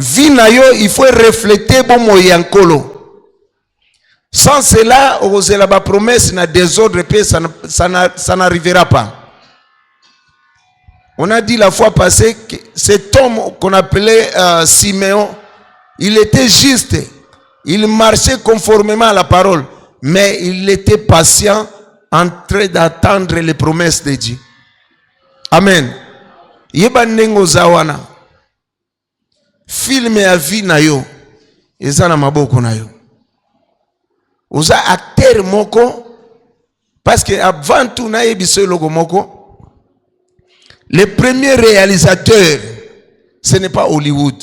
vie na yo il faut refléter bon moyankolo. Sans cela, osez la promesse na désordre paix, ça n'arrivera pas. On a dit la fois passée que cet homme qu'on appelait Siméon, il était juste, il marchait conformément à la parole, mais il était patient en train d'attendre les promesses de Dieu. Amen. Yeba nengo zawana. Film ya vie na yo, ezana maboko na yo. Oza acteur moko, parce que avant tout na yebiso logo moko. Le premier réalisateur, ce n'est pas Hollywood.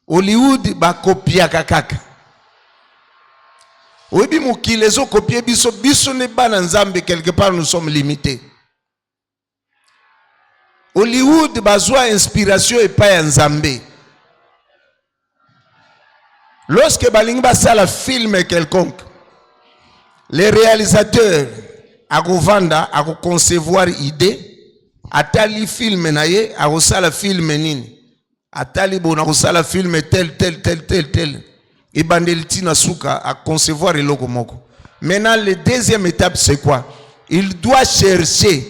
Hollywood ba copia kakaka. Oyebi mokili ezo copier biso ne ba na nzambe, quelque part nous sommes limités. Hollywood bazwa inspiration et pas nzambe. Lorsque balingi basala film quelconque, les réalisateurs a govanda a concevoir idée. Atali film na ye, a sala film nini. Atali bon a sala film tel. Et bandeliti na suka a concevoir eloko moko. Maintenant, la deuxième étape, c'est quoi? Il doit chercher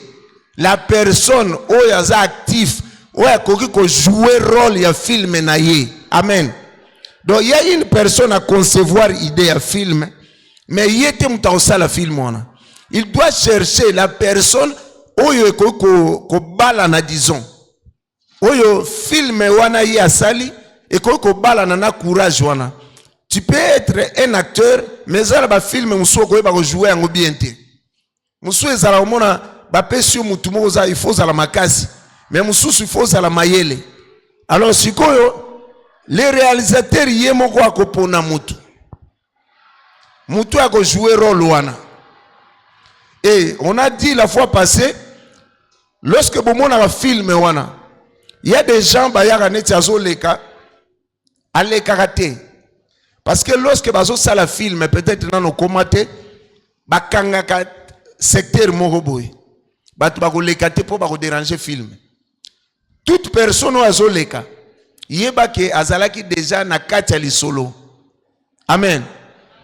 la personne où il est actif, où il ko jouer rôle ya film na ye. Amen. Donc il y a une personne à concevoir idée à film, mais il était mouta sala film wana. Il doit chercher la personne oyo ko bala na disons oyo film wana yi asali et ko bala na courage wana. Tu peux être un acteur mais ça ba film muso ko ba jouer en bien te muso ezala omona ba pesio mutu moza il faut za la makasi mais mususu il faut za la mayele. Alors sikoyo les réalisateurs yemoko akopona mutu ako jouer rôle wana. Et on a dit la fois passée, lorsque bon a film wana, il y a des gens bayaka neti azoleka aleka raté. Parce que lorsque bazo sala film peut-être dans nos commentaires bakangaka secteur moko boy. Batu bakoleka te po bako déranger film. Toute personne azoleka yeba ke azalaki déjà na kati ya lisolo. Amen.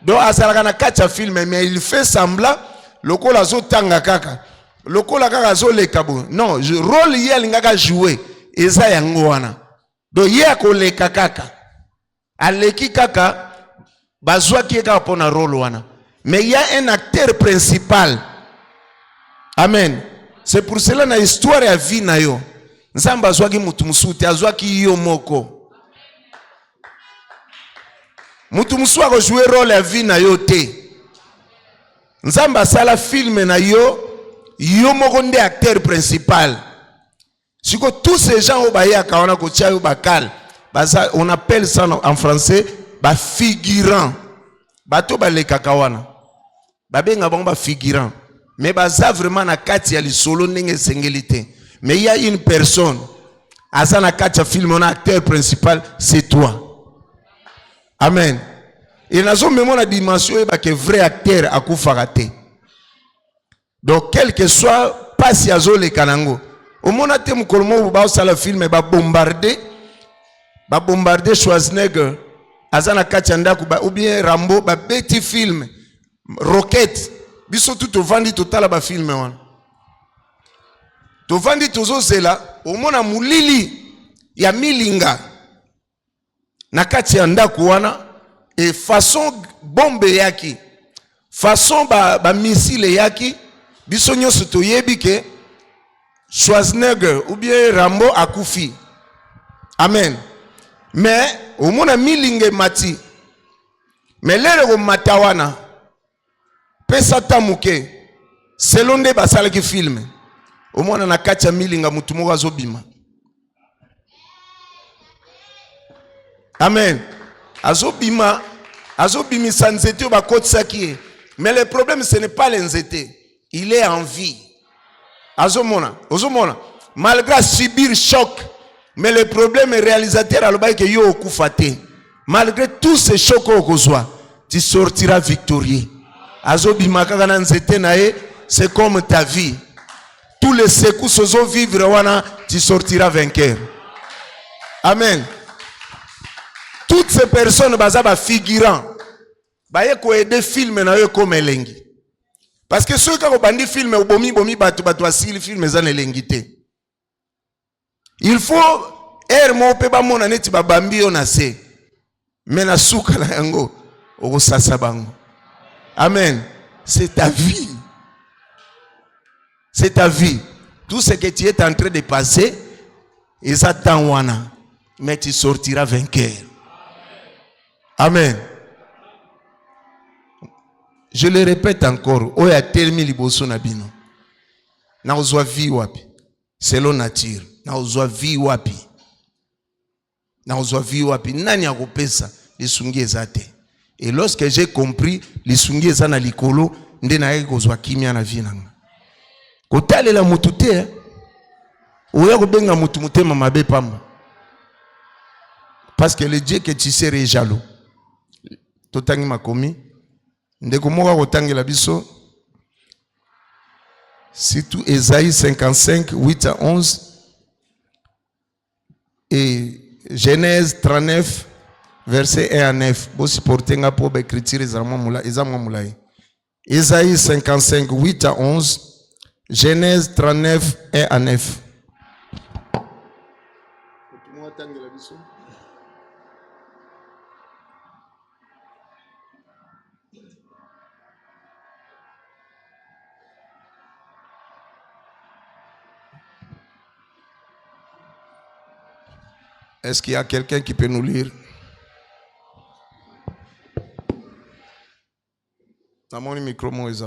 Donc azalaka na kati ya film mais il fait semblant lokola zo tanga kaka. Lokola kaka zo leka bo. Non, rôle yé alingaka jouer eza yango wana. Donc yé akoleka kaka. Aleki kaka bazwa ki kaka pona rôle wana. Mais il y a un acteur principal. Amen. C'est pour cela na histoire ya vie na yo. Nzamba azwaki mutu musuti azwaki yo moko. Mutu musu ako jouer rôle ya vie na yo te. Nzamba sala film na yo moko nde acteur principal. Siko tous ces gens au baya kaona ko tia yo bakal. On appelle ça en français ba figurant. Bato ba le kakawana. Ba benga ba figurant. Mais baza vraiment na kati ya lisolo ndenge sengelité. Mais il y a une personne asa na kati ya film on acteur principal, c'est toi. Amen. Et nous avons la dimension que vrai acteur a koufaraté. Donc quel que soit pas si azo le kanango. Au moment où mu kolmo ba sala film ba bombarder Schwarzenegger azana kachanda kuba ou bien Rambo ba petit film Rocket biso tout au vandi total ba film wana. To vandi tozo zela au mona mulili ya milinga na kati ya ndaku wana. Et façon bombe yaki, façon ba missile yaki, bisonyo soto yebi ke Schwarzenegger ou bien Rambo akufi. Amen. Mais au mona milinge mati. Mais lere matawana pesa tamuke selon de basala ki film. Au mona na kacha milinga mutu moko azobima. Amen. Azobima sanzete ba kotsaki. Mais le problème ce n'est pas l'enzete, il est en vie. Azomona. Malgré subir choc, mais le problème est réalisateur aloba ke yo okufate. Malgré tous ces chocs au tu sortiras victorieux. Azobima kaka na nzete nae, c'est comme ta vie. Tous les secousses ozo vivre wana, tu sortiras vainqueur. Amen. Toutes ces personnes sont figurants. Baye ko aider film na yo comme elengi. Parce que ceux qui ont bandi film au bomi batu asili film za elengi te. Il faut mo pe ba mona neti ba bambi yo na se. Mais na suka na yango o sasa bango. Amen. C'est ta vie. C'est ta vie. Tout ce que tu es en train de passer, et ça t'envoie, mais tu sortiras vainqueur. Amen. Je le répète encore. Oya telmi liboso na bino. Na ozwa vie wapi. Selon nature. Na ozwa vie wapi. Na ozwa vie wapi. Nani akopesa lisungi ezate. Et lorsque j'ai compris lisungi ezana likolo, nde na ye kozwa kimia na vie nanga. Kotalela mutu te. Oya kobenga mutu mutema mabe pamba. Parce que le Dieu que tu sais est jaloux. Totangi makomi. Ndeko moka kotangela biso. Surtout Ésaïe 55, 8 à 11. Et Genèse 39, verset 1 à 9. Bosi portenga po ba écriture ezamwa mulai. Ésaïe 55, 8 à 11. Genèse 39, 1 à 9. Est-ce qu'il y a quelqu'un qui peut nous lire? Dans mon micro, Moïse.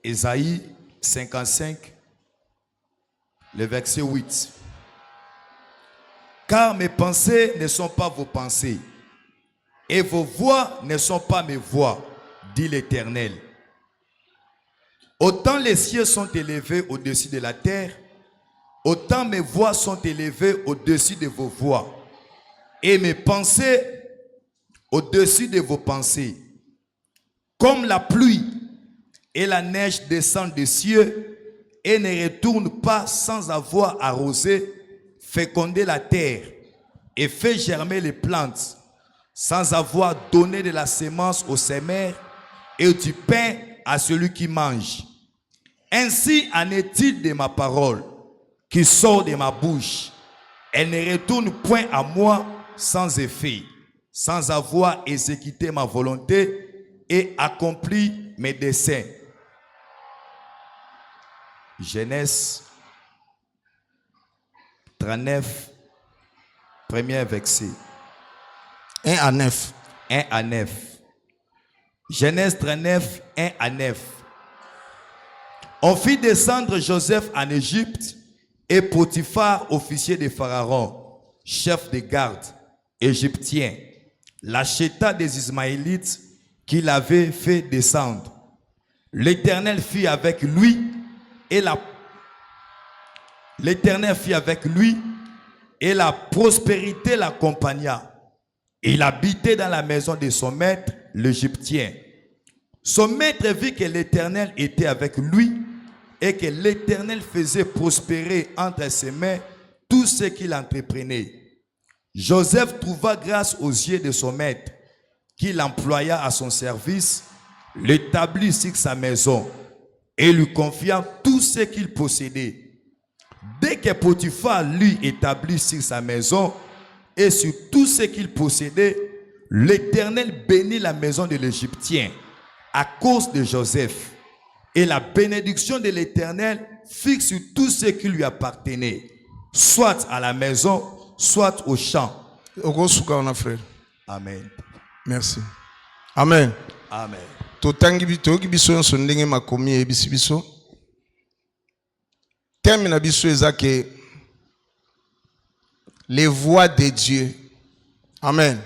Ésaïe 55, le verset 8. Car mes pensées ne sont pas vos pensées, et vos voix ne sont pas mes voix, dit l'Éternel. Autant les cieux sont élevés au-dessus de la terre, autant mes voix sont élevées au-dessus de vos voix, et mes pensées au-dessus de vos pensées. Comme la pluie et la neige descendent des cieux et ne retournent pas sans avoir arrosé, fécondé la terre et fait germer les plantes, sans avoir donné de la semence au semeur et du pain à celui qui mange. Ainsi en est-il de ma parole qui sort de ma bouche. Elle ne retourne point à moi sans effet, sans avoir exécuté ma volonté et accompli mes desseins. Genèse 39, premier verset. 1 à 9. 1 à 9. Genèse 39, 1 à 9. On fit descendre Joseph en Égypte et Potiphar, officier de Pharaon, chef de garde égyptien, l'acheta des Ismaélites qu'il avait fait descendre. L'Éternel fit avec lui et la prospérité l'accompagna. Il habitait dans la maison de son maître, l'Égyptien. Son maître vit que l'Éternel était avec lui et que l'Éternel faisait prospérer entre ses mains tout ce qu'il entreprenait. Joseph trouva grâce aux yeux de son maître, qui l'employa à son service, l'établit sur sa maison et lui confia tout ce qu'il possédait. Dès que Potiphar lui établit sur sa maison et sur tout ce qu'il possédait, l'Éternel bénit la maison de l'Égyptien à cause de Joseph. Et la bénédiction de l'Éternel fut sur tout ce qui lui appartenait, soit à la maison, soit au champ. Amen. Merci. Amen. Amen. Thème na biso ezake les voix de Dieu. Amen.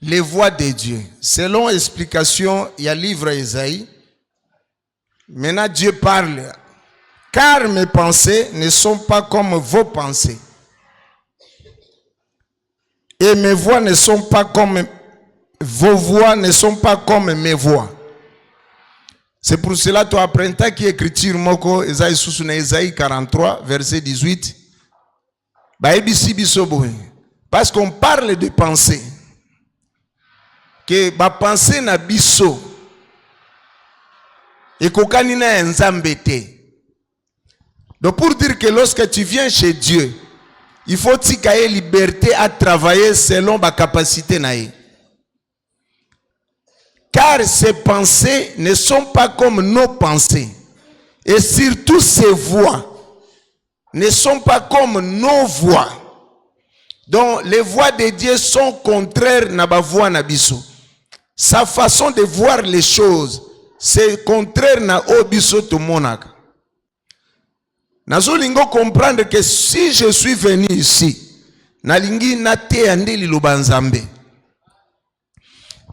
Les voix de Dieu. Selon l'explication, il y a le livre Ésaïe. Maintenant Dieu parle. Car mes pensées ne sont pas comme vos pensées. Et mes voix ne sont pas comme vos voix ne sont pas comme mes voix. C'est pour cela que tu apprends qui écriture moko Esaïe sous Esaïe 43 verset 18. Parce qu'on parle de pensée. Que ba pensée na biso et kokani na nzambe te. Donc pour dire que lorsque tu viens chez Dieu, il faut qu'il y ait liberté à travailler selon ma capacité naïe. Car ces pensées ne sont pas comme nos pensées. Et surtout ces voix ne sont pas comme nos voix. Donc les voix de Dieu sont contraires à la voix nabiso. Sa façon de voir les choses, c'est contraire à obiso to monaka. Nazolingo comprendre que si je suis venu ici, nalingi nate andeli lubanzambe.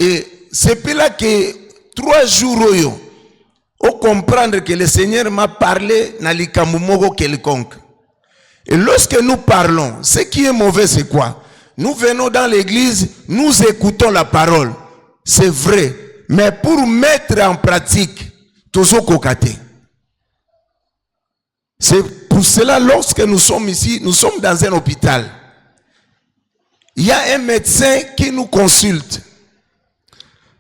Et c'est puis là que 3 jours oyo, on comprendre que le Seigneur m'a parlé na likamumogo quelconque. Et lorsque nous parlons, ce qui est mauvais c'est quoi? Nous venons dans l'église, nous écoutons la parole. C'est vrai. Mais pour mettre en pratique, toujours kokate. C'est pour cela, lorsque nous sommes ici, nous sommes dans un hôpital. Il y a un médecin qui nous consulte.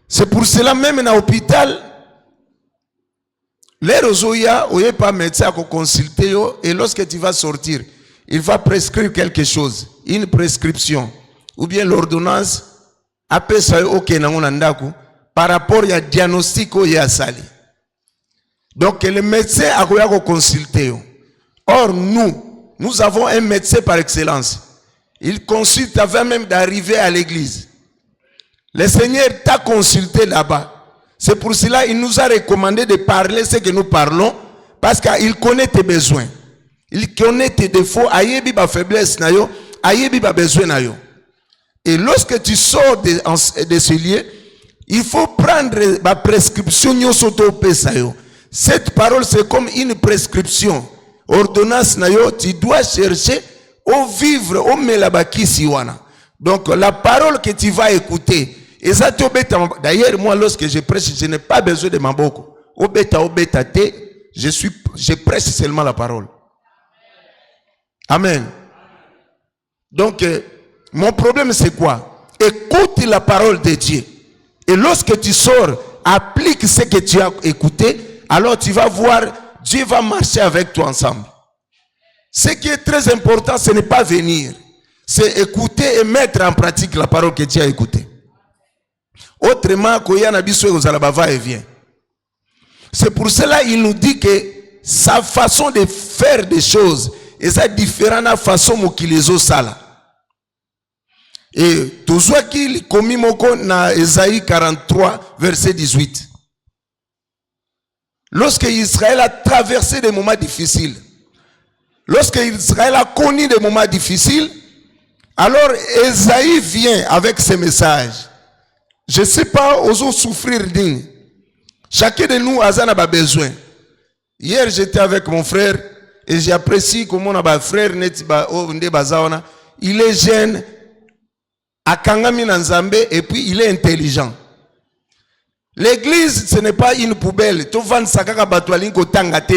C'est pour cela, même dans l'hôpital, les rosoya, il n'y a pas de médecin qui consulte. Et lorsque tu vas sortir, il va prescrire quelque chose, une prescription, ou bien l'ordonnance, après ça, par rapport à diagnostic ou à sali. Donc, le médecin a consulté. Or, nous avons un médecin par excellence. Il consulte avant même d'arriver à l'église. Le Seigneur t'a consulté là-bas. C'est pour cela qu'il nous a recommandé de parler ce que nous parlons, parce qu'il connaît tes besoins. Il connaît tes défauts, ayebi ba faiblesse na yo, ayebi ba besoin na yo. Et lorsque tu sors de ce lieu, il faut prendre la prescription. Cette parole, c'est comme une prescription. Ordonnance, tu dois chercher au vivre, au melabaki siwana. Donc, la parole que tu vas écouter, d'ailleurs, moi, lorsque je prêche, je n'ai pas besoin de ma boko. Je prêche seulement la parole. Amen. Donc, mon problème, c'est quoi? Écoute la parole de Dieu. Et lorsque tu sors, applique ce que tu as écouté, alors tu vas voir, Dieu va marcher avec toi ensemble. Ce qui est très important, ce n'est pas venir. C'est écouter et mettre en pratique la parole que tu as écoutée. Autrement, va et vient. C'est pour cela qu'il nous dit que sa façon de faire des choses est différente de la façon qu'il les a sala. Et tout ce qui est commis dans Esaïe 43, verset 18. Lorsque Israël a traversé des moments difficiles, lorsque Israël a connu des moments difficiles, alors Esaïe vient avec ce message. Je ne sais pas, osons souffrir d'une. Chacun de nous a besoin. Hier, j'étais avec mon frère et j'apprécie comment on a frère, il est jeune, akangami na Nzambe, et puis il est intelligent. L'église, ce n'est pas une poubelle.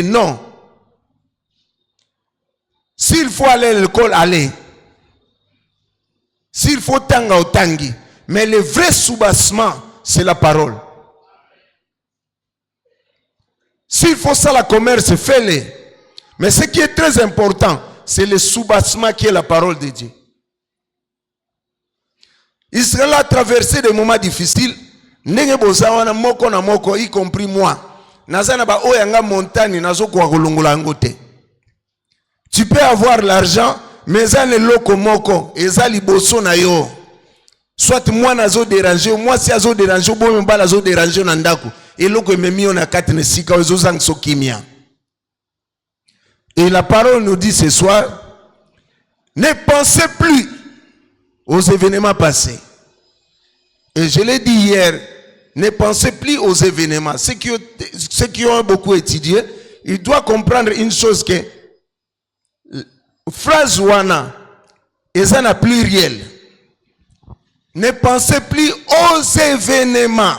Non. S'il faut aller à l'école, allez. S'il faut tanga au tangi. Mais le vrai soubassement, c'est la parole. S'il faut ça, la commerce, fais-le. Mais ce qui est très important, c'est le soubassement qui est la parole de Dieu. Israël a traversé des moments difficiles. Moko na moko, y compris moi. Montagne, tu peux avoir l'argent, mais ça ne loko moko, et ça liboso na yo. Soit moi nazo déranger, moi si azo déranger, bon mba nazo déranger nandako. Et loko memi on a quatre ne sika ozo sang sokimia. Et la parole nous dit ce soir, ne pensez plus aux événements passés. Et je l'ai dit hier, ne pensez plus aux événements. Ceux qui ont beaucoup étudié, ils doivent comprendre une chose que phrase wana, et ça n'a plus réel. Ne pensez plus aux événements.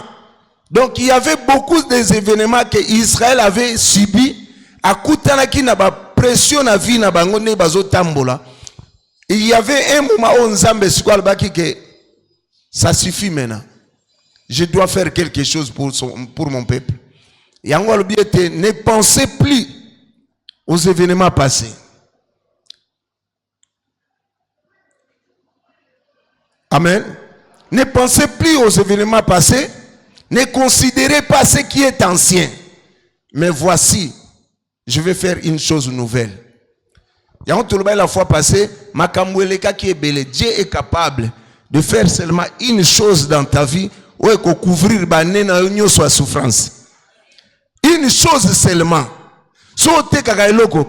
Donc il y avait beaucoup des événements que Israël avait subis. Akutanaki na ba pression na vie na bango ne bazo tambola. Il y avait un moment où Nzambe sikola baki que ça suffit maintenant. Je dois faire quelque chose pour mon peuple. Et en gros, ne pensez plus aux événements passés. Amen. Ne pensez plus aux événements passés. Ne considérez pas ce qui est ancien. Mais voici, je vais faire une chose nouvelle. La fois passée, qui est belle, Dieu est capable de faire seulement une chose dans ta vie, ou couvrir la souffrance. Une chose seulement. Si tu es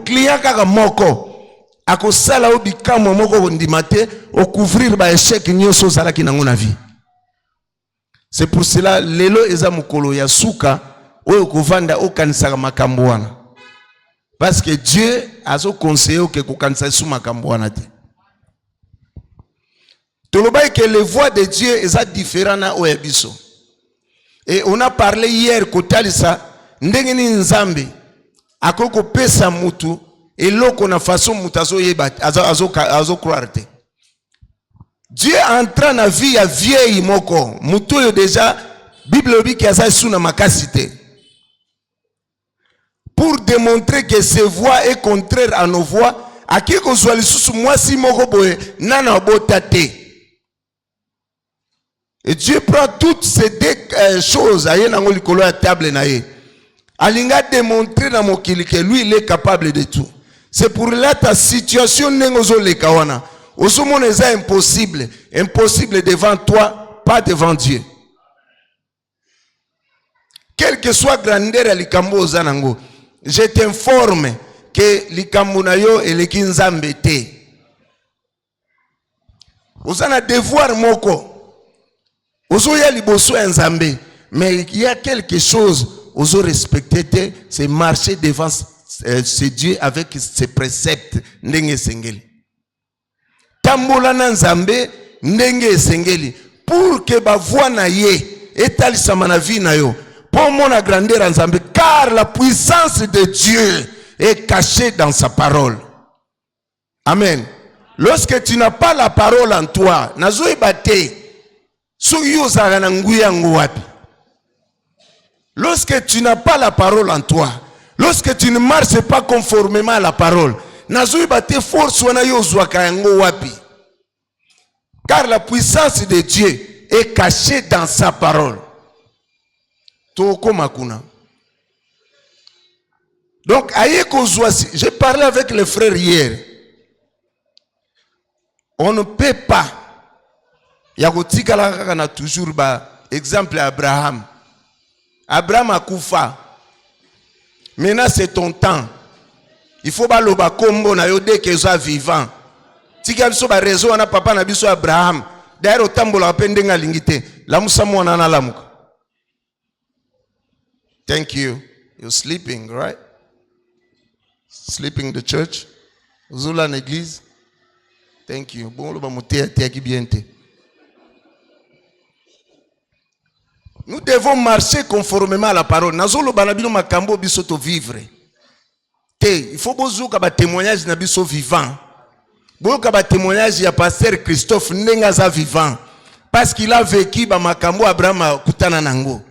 client moko, ako sala obikamo moko ndimate, o couvrir ba échec nyoso sala ki nango na vie. C'est pour cela lelo eza mukolo ya suka oyo kovanda okanisaka makambo wana. Parce que Dieu a son conseil que kokanisa su makambo wana te. Toloba que les voix de Dieu est différent na oyabiso. Et on a parlé hier kotalisa ndenge ni nzambe akoko pesa mutu eloko na façon mutazo yeba azo croire te. Dieu entra na vie ya vieille moko mutu yo déjà Bible dit qu'il y suna makasite. Pour démontrer que ses voix est contraire à nos voix, à qui qu'on soit lisusu mwasi moko boye nana botate. Et Dieu prend toutes ces deux choses à yenango likolo ya table na ye. Alinga démontrer na mokili que lui il est capable de tout. C'est pour là ta situation nengozo le kawana. Osomone eza impossible, impossible devant toi, pas devant Dieu. Quelle que soit grandeur à likambo ozanango, je t'informe que likambo na yo eleki nzambe te. Ozana devoir moko. Ozoya liboso ya nzambe, mais il y a quelque chose ozo respecter, c'est marcher devant ce Dieu avec ses préceptes ndenge sengeli. Tambola na nzambe ndenge sengeli pour que ba voix na ye etalisama na vie na yo. Pour mon grandeur en nzambe, car la puissance de Dieu est cachée dans sa parole. Amen. Lorsque tu n'as pas la parole en toi, nazo ebate. Lorsque tu n'as pas la parole en toi, lorsque tu ne marches pas conformément à la parole, car la puissance de Dieu est cachée dans sa parole. Donc, j'ai parlé avec les frères hier. On ne peut pas. Yakotika la na toujours ba exemple Abraham. Abraham a koufa. Maintenant c'est ton temps. Il faut ba loba kombo na yo dès que soit vivant. Tika biso ba raison na papa na biso Abraham. D'ailleurs otambola pendenga lingite. La musamu na lamuka. Thank you. You're sleeping, right? Sleeping in the church. Zula en église. Thank you. Bon loba mutea te ki biente. Nous devons marcher conformément à la parole. Nazolo banabino makambo biso to vivre. Il faut bozuka ba témoignage na biso vivant. Bozuka ba témoignage ya pasteur Christophe ndenga za vivant parce qu'il a vécu ba makambo Abraham kutana nango.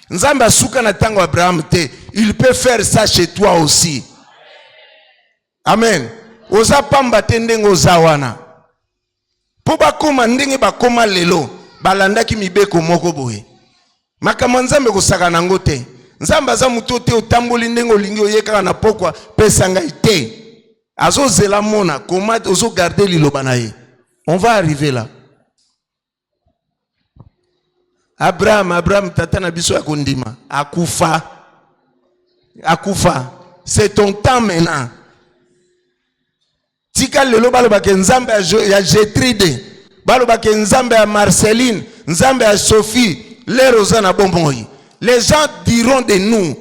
Nzamba suka na tango Abraham te, il peut faire ça chez toi aussi. Amen. Oza pamba tendengo ozawana. Po bakoma ndenge bakoma lelo, balandaki mibeko moko boye. Makambo nzambe kosaka nango te. Nzamba za muto te otamboli ndengo lingi oyeka na pokwa pesa ngai te. Azo zela mona comment ozo garder liloba na ye. On va arriver là. Abraham tata na biso ya kondima akufa. C'est ton temps maintenant. Tika lelo baloba ke nzambe ya Gétrude, baloba ke nzambe ya Marceline, nzambe ya Sophie. Les gens diront de nous,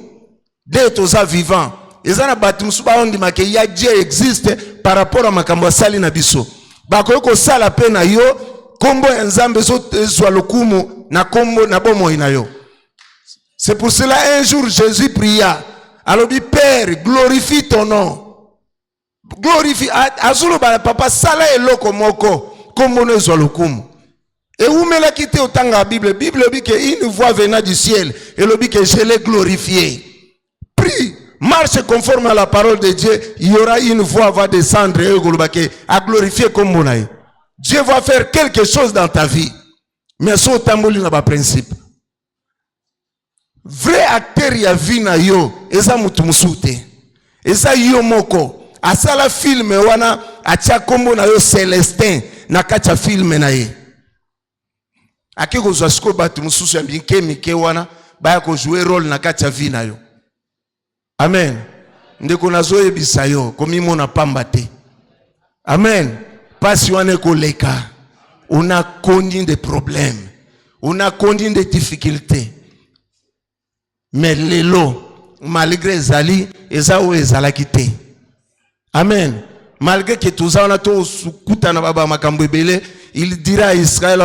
d'être vivants. Les gens que Dieu existe par rapport à makambo sali na biso. Bakoyoko sala pe na yo, kombo nzambe so lokumu na kombo na bomo ina yo. C'est pour cela un jour Jésus pria. Alors dit Père, glorifie ton nom. Glorifie. Azulu ba papa sala eloko moko komono ezolukumu. Et où me l'a quitté autant la Bible. Bible dit qu'une voix venant du ciel. Et le dit que je l'ai glorifié. Prie, marche conforme à la parole de Dieu. Il y aura une voix va descendre et à glorifier comme mon aïe. Dieu va faire quelque chose dans ta vie. Mais son tambouli n'a pas principe. Vrai acteur y a vu na yo. Et ça moutoumsoute. Et ça yo moko. A ça la film wana. A tia kombo na yo Célestin. Na kacha film na ye. Ake kozwa siko batu mususu ya binke mike wana baya ko jouer rôle na kati ya vie na yo. Amen. Ndeko nazo yebisa yo komi mona pamba te. Amen. Pasi wana ko leka. On a connu des problèmes. On a connu des difficultés. Mais lelo malgré zali ezao ezalaki te. Amen. Malgré que tout ça on a tout sukuta na baba makambo ebele. Il dira à Israël,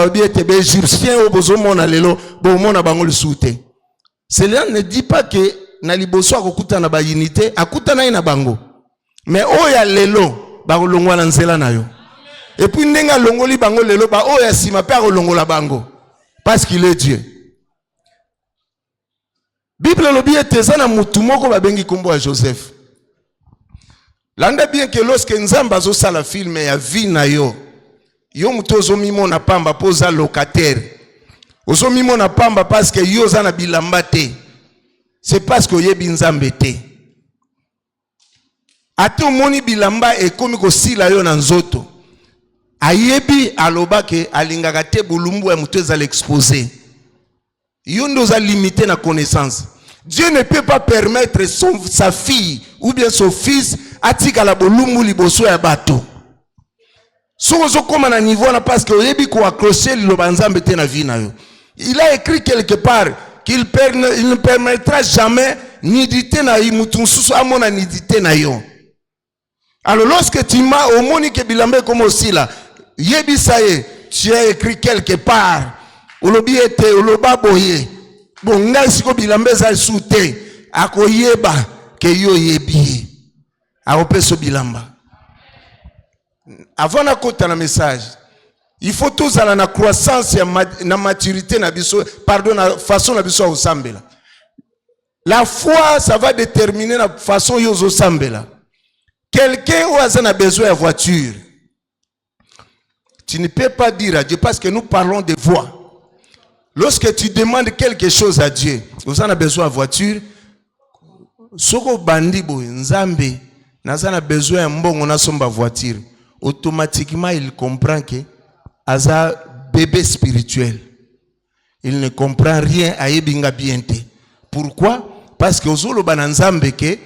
cela ne dit pas que Naliboso a kuta na ba unité, akuta na ina bango. Mais oya lelo ba kolongwa na nzela na yo. Et puis ndenga longoli bango lelo ba oya sima pe kolongola bango parce qu'il est Dieu. Bible lobi etezana mutu moko ba bengi kombo ya Joseph. Landa bien que lorsque Nzamba azo sala film ya vie na yo yo mutozo mimo na pamba poza locataire. Ozo mimo na pamba parce que yo za na bilamba te. C'est parce que yebi Nzambe te. Ate omoni bilamba ekomi ko sila yo na nzoto. Ayebi aloba ke alingaka te bulumbu ya muto za l'exposer. Yo ndo za limiter na connaissance. Dieu ne peut pas permettre sa fille ou bien son fils atika la bulumbu liboso ya bato. Sozo comme na niveau là parce que yebi ko accrocher le banzambe te na vie na yo. Il a écrit quelque part qu'il ne permettra jamais nidité na imutu susu amona nidité na yo. Alors lorsque tu m'as au monique bilambe comme aussi là, yebi saye, tu as écrit quelque part olobi ete oloba boye. Bon ngai siko bilambe za soute akoyeba ke yo yebi. Aopeso bilamba. Avant de côté le message, il faut tous aller na croissance et na maturité na biso, pardon, na façon na biso osambela. La foi, ça va déterminer la façon yo osambela. Quelqu'un a besoin de voiture. Tu ne peux pas dire à Dieu parce que nous parlons de voix. Lorsque tu demandes quelque chose à Dieu, vous en avez besoin de voiture. Soko bandibo nzambe, nazana besoin de mbongo na somba voiture. Automatiquement il comprend que aza bébé spirituel. Il ne comprend rien à yebinga biente. Pourquoi? Parce que ozolo bananzambe ke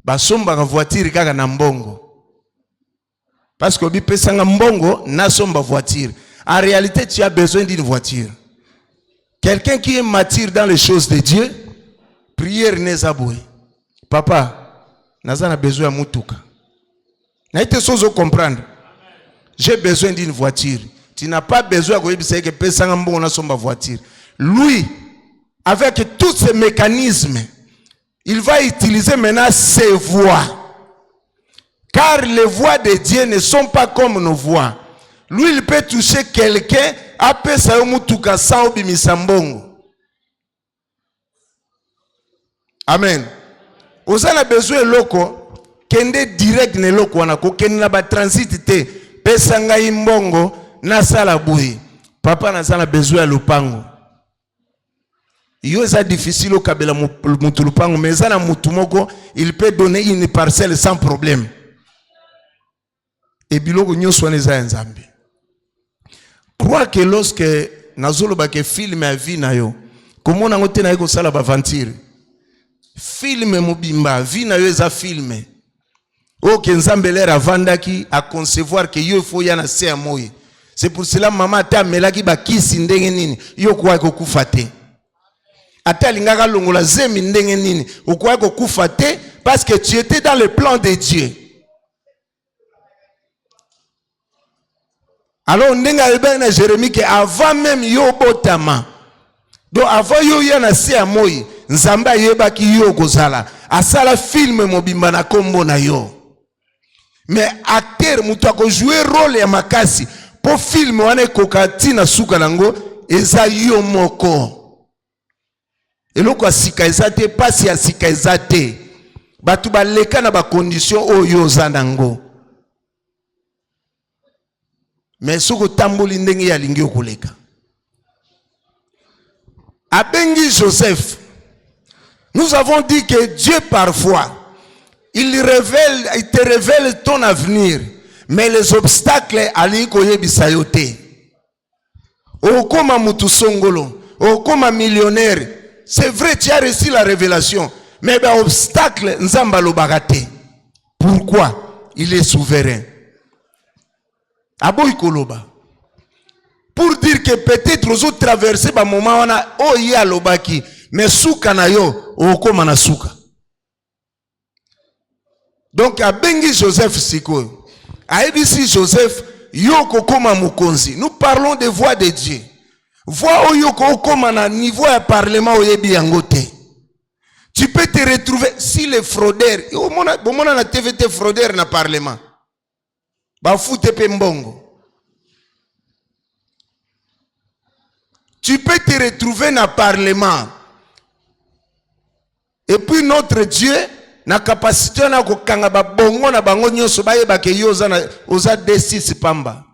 basomba voiture kaka na mbongo. Parce que bipesanga mbongo na somba voiture. En réalité, tu as besoin d'une voiture. Quelqu'un qui est mature dans les choses de Dieu, prière n'est aboué. Papa, nazana besoin de mutuka. N'a été chose à comprendre. J'ai besoin d'une voiture. Tu n'as pas besoin que personne n'a son voiture. Lui, avec tous ces mécanismes, il va utiliser maintenant ses voix. Car les voix de Dieu ne sont pas comme nos voix. Lui, il peut toucher quelqu'un, après ça, mutuka sans bimisambongo. Amen. Vous avez besoin de loko. Kende direct ne loko wanako kende na ba transit te pesa ngai mbongo na sala boui. Papa na sala besoin ya lupango. Yo ça difficile au kabela mutu lupango mais ça na mutu moko il peut donner une parcelle sans problème. Et biloko nyonso na za nzambe. Crois que lorsque nazolo ba ke film ya vie na yo, comment na ngote na yeko sala ba aventure. Film mobimba, vie na yo za film. Ok, Nzambe l'air avandaki à concevoir que yo faut yana se amoye. C'est pour cela maman ta melaki ba kisi ndenge nini yo kwa ko kufate. Ata lingaka longola zemi ndenge nini okwa ko kufate parce que tu étais dans le plan de Dieu. Alors ndenga ebena Jérémie que avant même yo botama Donc avant yo ya na se amoyi, nzambe ayebaki yo kozala. Asala film mobimba na kombo na yo. Mais acteur mutu ako jouer rôle ya makasi po film wana ekokati na suka nango eza yo moko. Eloko asika eza te, pasi ya sika eza te. Batu baleka na ba condition oyo oza nango. Mais soko tamboli ndenge ya lingi okoleka. Abengi Joseph. Nous avons dit que Dieu parfois il te révèle ton avenir, mais les obstacles ali koyebisa yo te. Okoma mutu songolo, okoma millionnaire. C'est vrai, tu as reçu la révélation, mais les obstacles nzamba lobaka te. Pourquoi? Il est souverain. Aboy koloba. Pour dire que peut-être aux autres traverser ba moment wana o ya lobaki, mais souka na yo okoma na souka. Donc à Bengi Joseph Siko, à ABC Joseph yoko koma mukonzi. Nous parlons de voix de Dieu. Voix yoko koma na niveau à parlement oyebi yangote. Tu peux te retrouver si les fraudeurs, au moment na TVT fraudeur na parlement. Ba foute pembongo. Tu peux te retrouver dans le parlement. Et puis notre Dieu na capacité na kokanga ba bongo na bango nyoso ba yeba ke yo oza D6 pamba.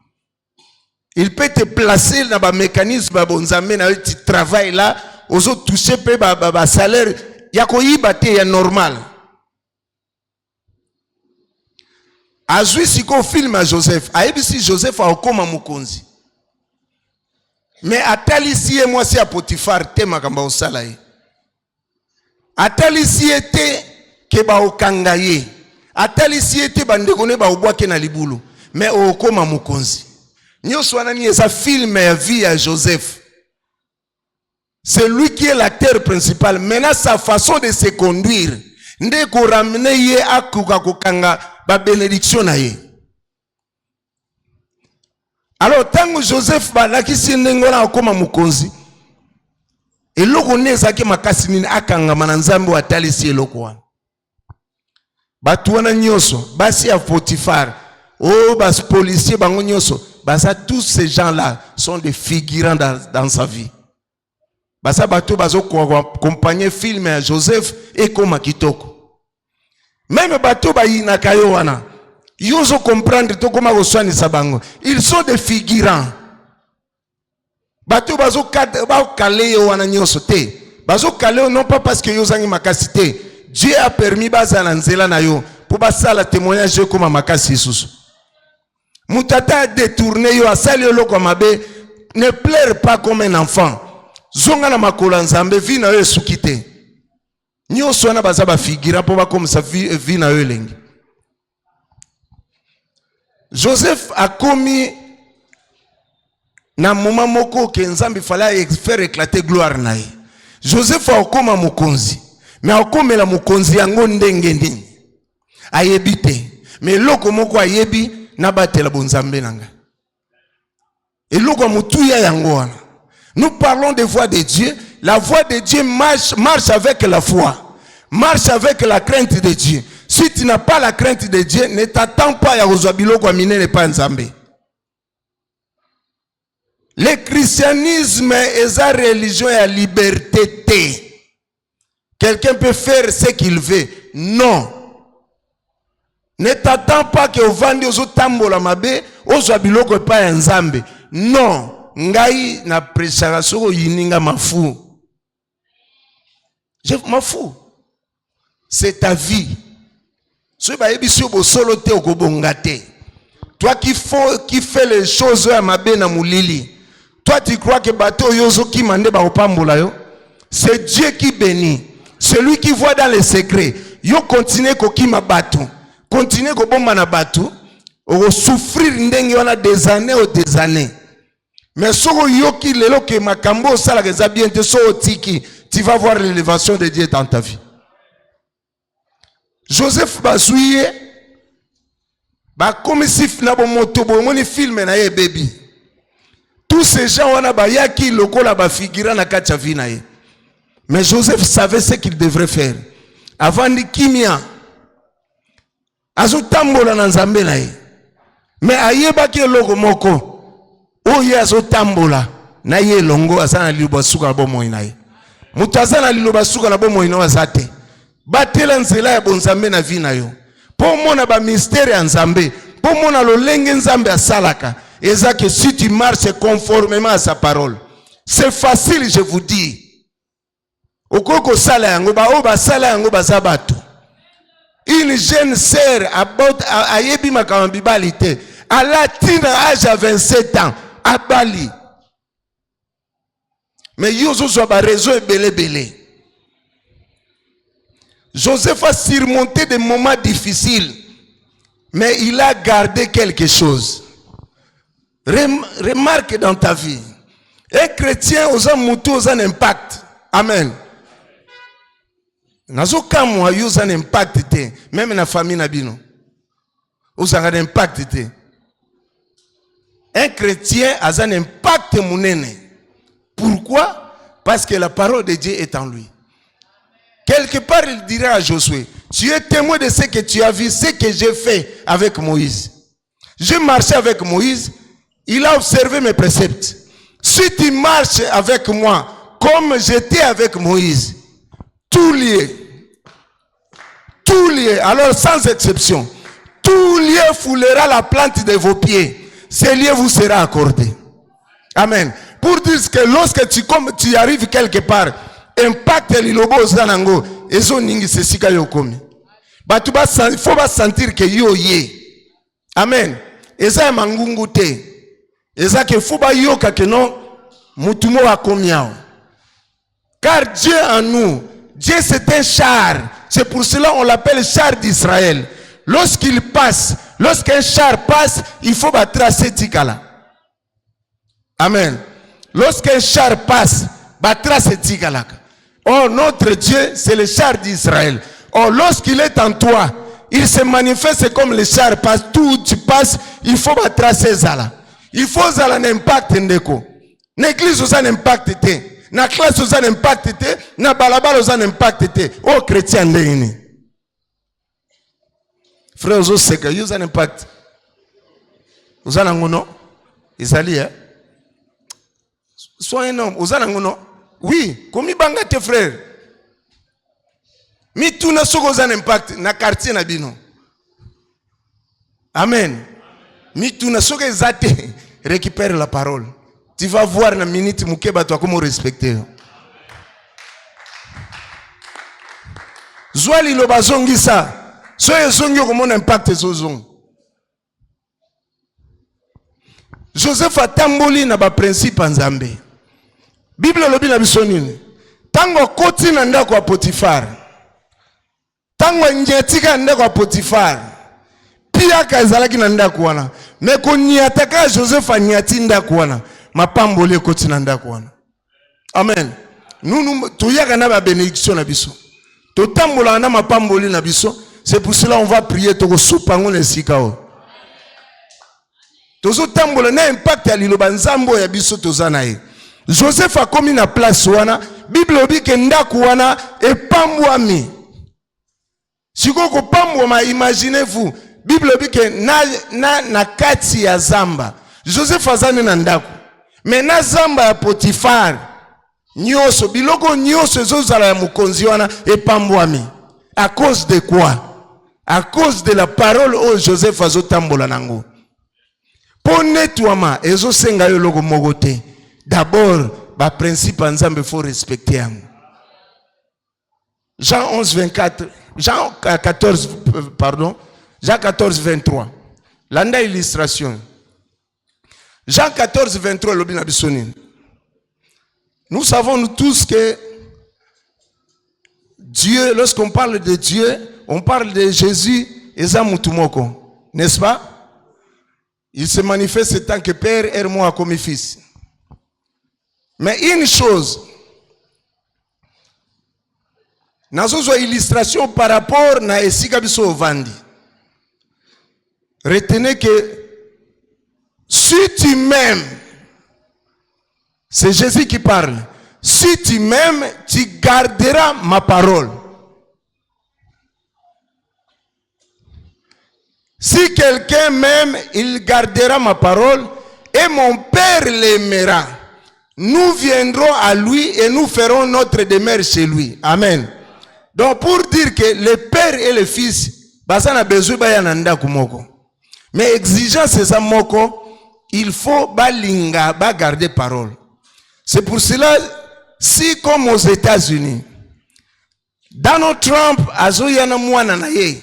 Il peut te placer dans ba mécanisme ba bonzambe na tu travailles là, ozo toucher pe ba salaire ya ko yiba te ya normal. Azui siko film à Joseph, a ebisi Joseph a okoma mukonzi. Mais atali siye moi si a Potifar te makamba osala ye. Atali siye te ke ba okanga ye. Atali siye te bandekone ba obwake na libulu. Mais okoma mukonzi. Nyoso anani eza film ya vie à Joseph. C'est lui qui est l'acteur principal. Maintenant sa façon de se conduire. Nde ko ramener ye akuka kokanga ba bénédiction na ye. Alors, tant que Joseph balakisi ndengona akoma mukonzi, eloko nezaki makasi nini akanga mananzambe watalisi eloko wana. Batu wana nyoso, basi ya Potifar, bas policiers bango nyoso, basa tous ces gens-là sont des figurants dans sa vie. Basa batu bazo accompagner film à Joseph et koma kitoko. Même batu bayina kayo wana. Ils osent comprendre tout comment sabango. Ils sont des figurants. Bato bazo kalé wana nyoso te. Bazo kalé non pas parce que yo zangi makasité. Dieu a permis bazala nzela na yo pour basala témoignage comme makasi susu. Mutata a détourné yo asali yo loko mabe. Ne pleure pas comme un enfant. Zonga na makola nzambe vi na yo sukite. Nyoso wana bazaba figurant pour ba comme ça vi na yo lengi. Joseph a commis na moment moko que nzambi fallait faire éclater gloire na ye. Joseph a okoma mukonzi. Mais okomela mukonzi yango ndenge ndini. Ayebi te. Mais loko moko ayebi na batela bonzambe nanga. Et loko mutuya yango wana. Nous parlons de voix de Dieu. La voix de Dieu marche avec la foi. Marche avec la crainte de Dieu. Si tu n'as pas la crainte de Dieu, ne t'attends pas à Ozabilo kwa minene pa nzambe. Le christianisme est une religion à liberté. Quelqu'un peut faire ce qu'il veut. Non. Ne t'attends pas que ovandi ozotambola mabe, Ozabilo kwa pa nzambe. Non. Ngai na prêchera soko yininga mafu. Je m'en fous. C'est ta vie. Toi qui fais les choses à ma bena moulili. Toi tu crois que bateau yozo qui mande ba opambola yo. C'est Dieu qui bénit. Celui qui voit dans les secrets. Yo continue ko kima bateau. Continue ko bomba na bateau. O souffrir ndenge wana des années ou des années. Mais soko yo ki lelo ke makambo sala ke bien te so otiki. Tu vas voir l'élévation de Dieu dans ta vie. Joseph Bazouye, comme si na bo moto bo moni film na ye baby. tous ces gens wana bayaki lokola ba figura na kati ya vie na ye. Mais Joseph savait ce qu'il devrait faire. Avant de kimia azotambola na nzambe na ye. Mais ayebaki eloko moko oyo azotambola na ye longo asana liloba suka na bomoi na ye. Mutu azana liloba suka na bomoi na wazate. Batela nzela ya bonzambe na vie na yo. Po mona ba mystère ya nzambe, po mona lolenge nzambe asalaka. Eza que si tu marches conformément à sa parole, c'est facile, je vous dis. Okoko sala yango ba oba sala yango bazabato. Une jeune sœur a yebi makamabibalité. Elle a atteint l'âge à 27 ans. À Bali. Mais yozo soit réseau belé. Joseph a surmonté des moments difficiles. Mais il a gardé quelque chose. Remarque dans ta vie. Un chrétien aux amoutous ont un impact. Amen. Nazo kamwa yo un impact te. Même na famille nabino. Vous avez un impact te. Un chrétien a un impact mounene. Pourquoi? Parce que la parole de Dieu est en lui. Quelque part, il dira à Josué, tu es témoin de ce que tu as vu, ce que j'ai fait avec Moïse. J'ai marché avec Moïse, il a observé mes préceptes. Si tu marches avec moi, comme j'étais avec Moïse, tout lié, alors sans exception, tout lié foulera la plante de vos pieds. Ce lieu vous sera accordé. Amen. Pour dire que lorsque tu arrives quelque part, impact lilobo zanango, ezo ningi sesika yokomi. Batuba il faut pas sentir que yo ye. Amen. Eza mangungu te. Eza que faut pas yoka que non mutumo wa komiao. Car Dieu en nous, Dieu c'est un char. C'est pour cela qu'on l'appelle char d'Israël. Lorsqu'il passe, lorsqu'un char passe, il faut pas tracer tikala. Amen. Lorsqu'un char passe, va tracer tikala. Oh, notre Dieu, c'est le char d'Israël. Oh, lorsqu'il est en toi, il se manifeste comme le char passe. Tout tu passes, il faut pas tracer ça. Il faut ça un impact ndeko. L'église a un impact te. Na classe a un impact te. Na balabala a un impact te. Oh, chrétien ndeni. Frère, vous savez que vous avez un impact. Vous avez un nom. Isali, hein? Sois un homme. Vous avez un nom. Oui, comme il banga tes frères. Mais tout n'a pas un impact na quartier na bino. Amen. Mais tout n'a pas récupère la parole. Tu vas voir na minute mukeba toi comment respecter. Zwali lo bazongi ça. Soyez zongi comment impact zozong. Joseph a tamboli na ba principe nzambe. Bible lobi na biso nini? Tango koti na ndako wa Potifar. Tango njetika ndako wa Potifar. Pia kazalaki na ndako wana. Meko niataka Joseph anyati ndako wana. Mapambole koti na ndako wana. Amen. Nous tuyaka na ba bénédiction na biso. Totambola na mapambole na biso. C'est pour cela on va prier toko supango le sikao. Tozo tambola na impact ya liloba nzambo ya biso tozana ye. Joseph a commis na place wana, Bible obi ke ndaku wana epambwami. Sikoko pambwama, imaginez-vous, Bible obi ke na kati ya zamba. Joseph azane na ndaku. Mais na zamba ya Potifar, nyoso, biloko nyoso zozala ya mukonzi wana epambwami. À cause de quoi? À cause de la parole où Joseph azotambola nango. Pour nettoiement, ezo senga yo logo mogote. D'abord, le principe ensemble faut respecter. Jean 11, 24, Jean 14, pardon, Jean 14, 23. L'anda illustration. Jean 14, 23, nous savons tous que Dieu, lorsqu'on parle de Dieu, on parle de Jésus et Zamutumoko. N'est-ce pas? Il se manifeste tant que Père et moi comme Fils. Mais une chose, nazo illustration par rapport na esika biso vandi. Retenez que si tu m'aimes, C'est Jésus qui parle. Si tu m'aimes, tu garderas ma parole. Si quelqu'un m'aime, il gardera ma parole et mon Père l'aimera. Nous viendrons à lui et nous ferons notre demeure chez lui. Amen. Donc pour dire que le Père et le Fils, basa na besoin bayananda kumoko. Mais exigence c'est ça moko, il faut balinga ba garder parole. C'est pour cela si comme aux États-Unis, Donald Trump azoyana mwana na ye.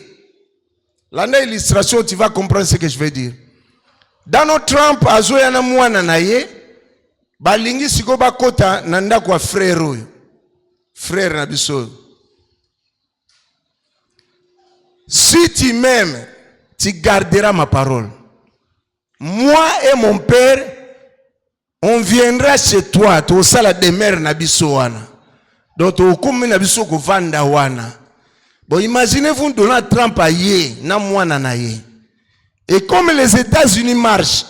L'année illustration tu vas comprendre ce que je veux dire. Donald Trump azoyana mwana na ye, balingi siko bakota nanda kwa frère oyo. Frère na biso. Si tu m'aimes, tu garderas ma parole. Moi et mon Père, on viendra chez toi, tu as la demeure na biso wana. Donc tu as na biso ko vanda wana. Bon, imaginez-vous Donald Trump a yé, na mwana na yé. Et comme les États-Unis marchent,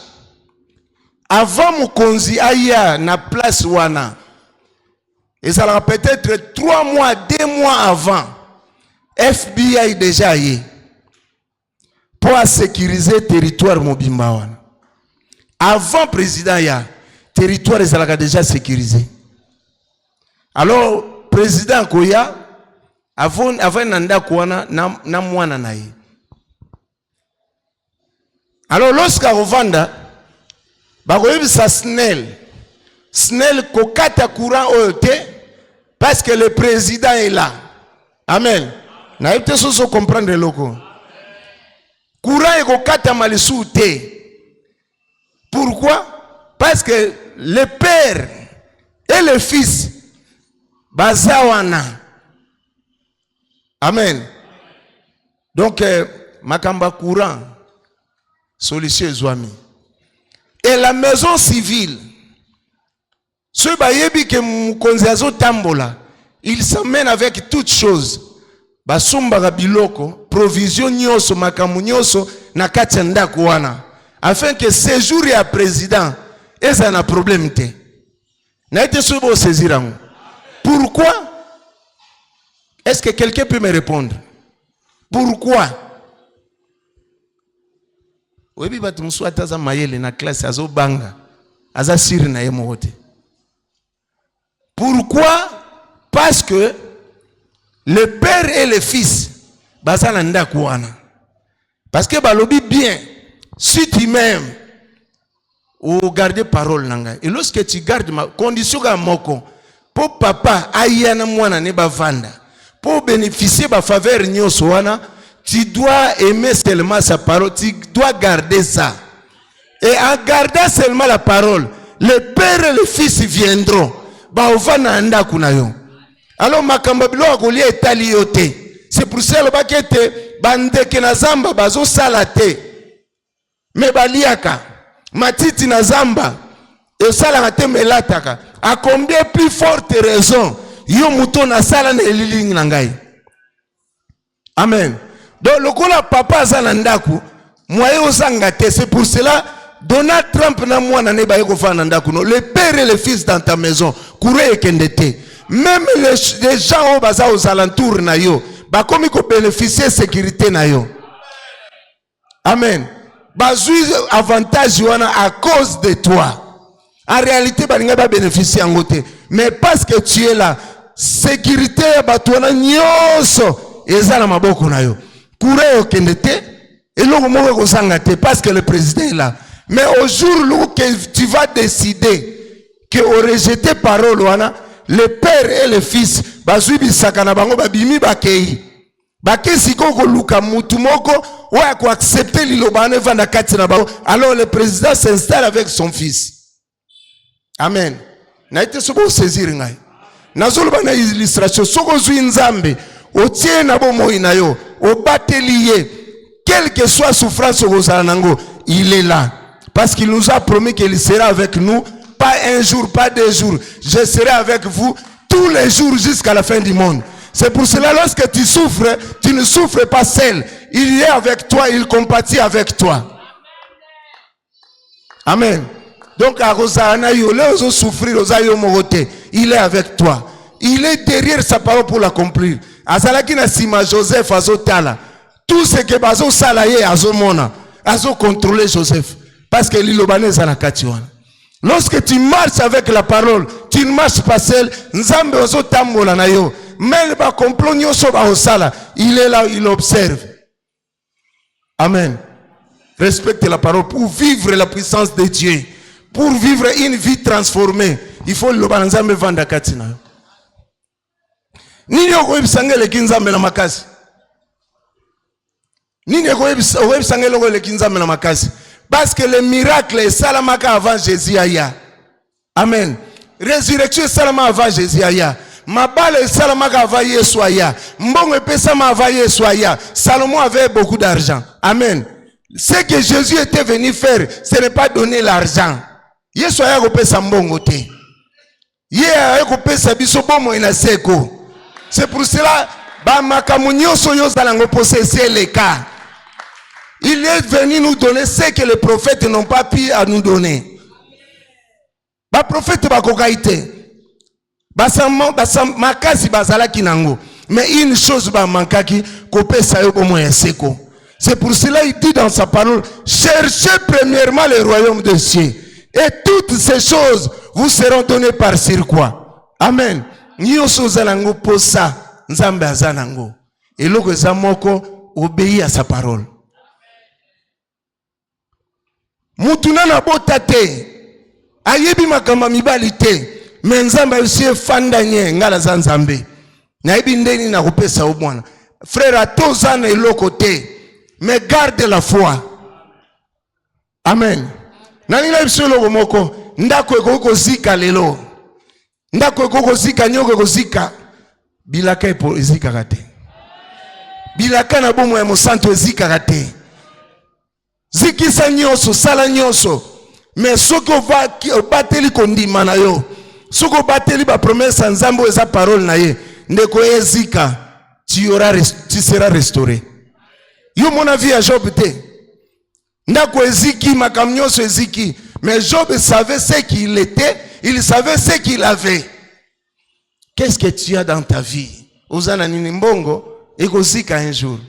avant Mokonzi aya na place wana, et ça sera peut-être 3 mois, 2 mois avant, FBI déjà yé pour sécuriser le territoire mobimba wana. Avant président ya territoire ezalaka déjà sécurisé. Alors président koya avant nanda kwana na mwana na ye. Alors lorsqu'à Rwanda bakoyebisa Snell kokata courant oyote parce que le président est là. Amen. Na yete soso comprendre loko. Courant est kokata malisu te. Pourquoi? Parce que le Père et le Fils bazawana. Amen. Donc makamba courant solution zwami. Et la maison civile, ce bayebi que mukonzazo tambola, il s'amène avec toutes choses. Basumba biloko, provision nyoso, makamu nyoso, na kati ndako wana. Afin que ce jour ya président, et ça n'a problème te. Na été sobo saisirango. Pourquoi? Est-ce que quelqu'un peut me répondre? Pourquoi? Webi batu musu ataza mayele na classe azo banga. Aza siri na ye mohote. Pourquoi? Parce que le Père et le Fils bazana ndako wana. Parce que balobi bien, si tu m'aimes, ou garder parole nanga. Et lorsque tu gardes ma condition ga moko, pour papa ayana mwana ne bavanda, pour bénéficier de la faveur nyoso wana, tu dois aimer seulement sa parole, tu dois garder ça. Et en gardant seulement la parole, le Père et le Fils viendront. Ba ovana anda kunayo. Alors makambabilo akolia etali yote. C'est pour ça le bakete bande ke na zamba bazo salate. Me baliaka matiti na zamba e sala te melataka. À combien plus forte raison yo muto na sala na eliling na ngai. Amen. Donc le kola papa zala ndaku moye osanga te. C'est pour cela Donald Trump na mwana ne baye ko fana ndaku no. Le Père et le Fils dans ta maison courez ekendete. Même les gens au baza aux alentours na yo ba komi ko bénéficier sécurité na yo. Amen. Bazui avantage wana à cause de toi. En réalité balinga ba bénéficier en côté. Mais parce que tu es là, sécurité ya batwana nyoso eza na maboko na yo. Courez okendete et lo moko ko sangate parce que le président est là. Mais au jour où tu vas décider que au rejeter parole wana, le Père et le Fils bazui bisaka na bango babimi bakei. Bakesi koko luka mutu moko wa ko accepter lilobane vanda kati na bango. Alors le président s'installe avec son fils. Amen. Na ite sobo saisir ngai. Nazolo bana illustration soko zui nzambe otie na bo moi na yo obateliye quelle que soit souffrance ozala nango, il est là parce qu'il nous a promis qu'il sera avec nous. Pas un jour, pas 2 jours. Je serai avec vous tous les jours jusqu'à la fin du monde. C'est pour cela, lorsque tu souffres, tu ne souffres pas seul. Il est avec toi, il compatit avec toi. Amen. Donc à Rosana yo le souffrir ozayo morote, il est avec toi. Il est derrière sa parole pour l'accomplir. Azalaki na sima Joseph azotala. Tout ce que bazo salaye azomona, azo contrôler Joseph parce que l'ilobane zanakati wana. Lorsque tu marches avec la parole, tu ne marches pas seul. Nzambe ozo tambola na yo. Mais ba complot nyoso ba osala, il est là, il observe. Amen. Respecte la parole pour vivre la puissance de Dieu. Pour vivre une vie transformée, il faut le banzambe vanda katina. Nini okoyebi sangele kinzambe na makasi. Nini okoyebi sangele okoyebi kinzambe na makasi. Parce que le miracle est salamaka avant Jésus aya. Amen. Résurrection est salama avant Jésus aya. Mabale est salamaka avant Yesu aya. Mbongo epesama avant Yesu aya. Salomon avait beaucoup d'argent. Amen. Ce que Jésus était venu faire, ce n'est pas donner l'argent. Yesu aya kopesa mbongo te. Ye aya kopesa biso bomo ina seko. C'est pour cela ba makamunyo soyo zalango possesser les cas. Il est venu nous donner ce que les prophètes n'ont pas pu à nous donner. Ba prophète ba kokaite. Makasi bazala kinango. Mais une chose ba mankaki kopesa yo bomo ya seko. C'est pour cela il dit dans sa parole, cherchez premièrement le royaume de Dieu. Et toutes ces choses vous seront données par sur quoi? Amen. Nyoso zalango posa nzambe azanango. Et loko zamoko obéit à sa parole. Mutuna na botate. Ayebi makamba mibali te. Mais nzambe aussi fanda nye ngala za nzambe. Na yebi ndeni na kopesa obwana. Frère atozana eloko te. Mais garde la foi. Amen. Nani na biso eloko moko. Ndako ekoko zika lelo. Ndako ekoko zika nyoko ekoko zika. Bilaka epo ezika kate. Bilaka na bomo ya mosanto ezika kate. Zikisa nyoso, sala nyoso. Mais soko bateli kondima na yo. Soko bateli ba promesse nzambo eza parole na ye. Ndeko ezika, tu seras restauré. Yo mon avis à Job te. Ndako eziki, makam nyoso eziki. Mais Job savait ce qu'il était, il savait ce qu'il avait. Qu'est-ce que tu as dans ta vie? Ozana nini mbongo, ekozika un jour.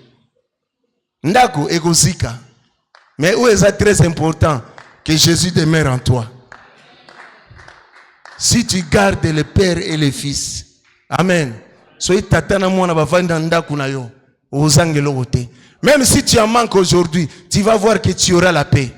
Ndako ekozika. Mais où est-ce très important que Jésus demeure en toi? Si tu gardes le Père et le Fils. Amen. Soyez tatana mwana bavanda ndaku na yo. Ozangelo wote. Même si tu en manques aujourd'hui, tu vas voir que tu auras la paix.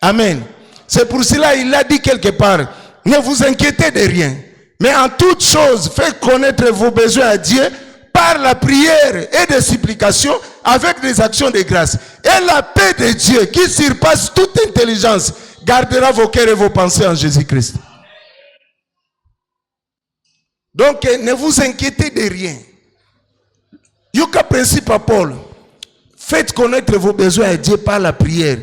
Amen. C'est pour cela il a dit quelque part, ne vous inquiétez de rien. Mais en toute chose, faites connaître vos besoins à Dieu par la prière et des supplications avec des actions de grâce. Et la paix de Dieu qui surpasse toute intelligence gardera vos cœurs et vos pensées en Jésus-Christ. Donc ne vous inquiétez de rien. Yuka principe à Paul. Faites connaître vos besoins à Dieu par la prière.